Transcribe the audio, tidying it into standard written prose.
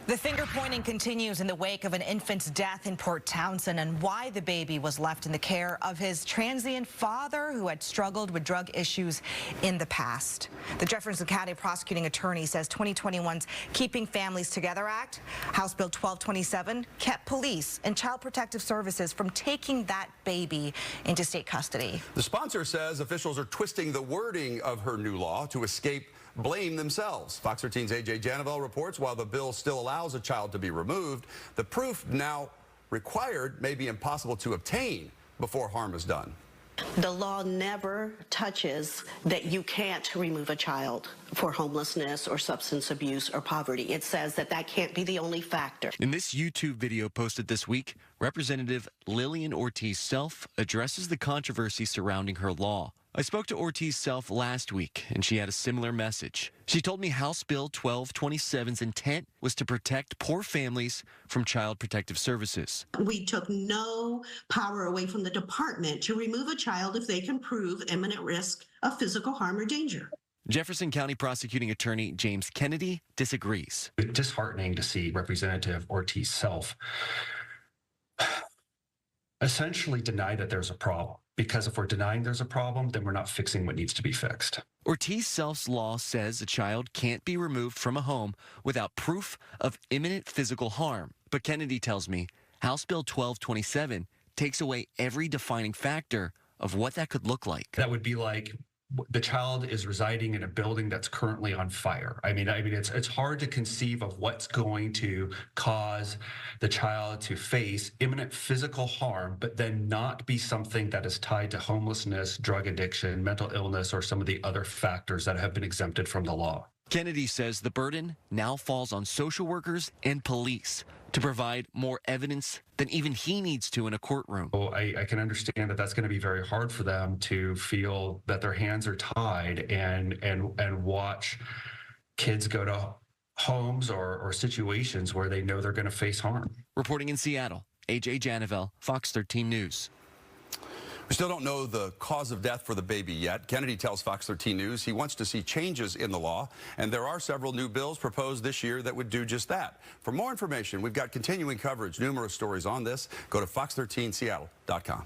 The finger pointing continues in the wake of an infant's death in Port Townsend and why the baby was left in the care of his transient father who had struggled with drug issues in the past. The Jefferson County prosecuting attorney says 2021's Keeping Families Together Act, House Bill 1227, kept police and Child Protective Services from taking that baby into state custody. The sponsor says officials are twisting the wording of her new law to escape blame themselves. Fox 13's AJ Janavel reports while the bill still allows a child to be removed, the proof now required may be impossible to obtain before harm is done. The law never touches that you can't remove a child for homelessness or substance abuse or poverty. It says that that can't be the only factor. In this YouTube video posted this week, Representative Lillian Ortiz-Self addresses the controversy surrounding her law. I spoke to Ortiz-Self last week, and she had a similar message. She told me House Bill 1227's intent was to protect poor families from Child Protective Services. We took no power away from the department to remove a child if they can prove imminent risk of physical harm or danger. Jefferson County prosecuting attorney James Kennedy disagrees. It's disheartening to see Representative Ortiz-Self essentially deny that there's a problem. Because if we're denying there's a problem, then we're not fixing what needs to be fixed. Ortiz-Self's law says a child can't be removed from a home without proof of imminent physical harm. But Kennedy tells me House Bill 1227 takes away every defining factor of what that could look like. That would be like the child is residing in a building that's currently on fire. I mean, it's hard to conceive of what's going to cause the child to face imminent physical harm, but then not be something that is tied to homelessness, drug addiction, mental illness, or some of the other factors that have been exempted from the law. Kennedy says the burden now falls on social workers and police to provide more evidence than even he needs to in a courtroom. Well, I can understand that that's going to be very hard for them to feel that their hands are tied and watch kids go to homes or situations where they know they're going to face harm. Reporting in Seattle, AJ Janavel, Fox 13 News. We still don't know the cause of death for the baby yet. Kennedy tells Fox 13 News he wants to see changes in the law, and there are several new bills proposed this year that would do just that. For more information, we've got continuing coverage, numerous stories on this. Go to fox13seattle.com.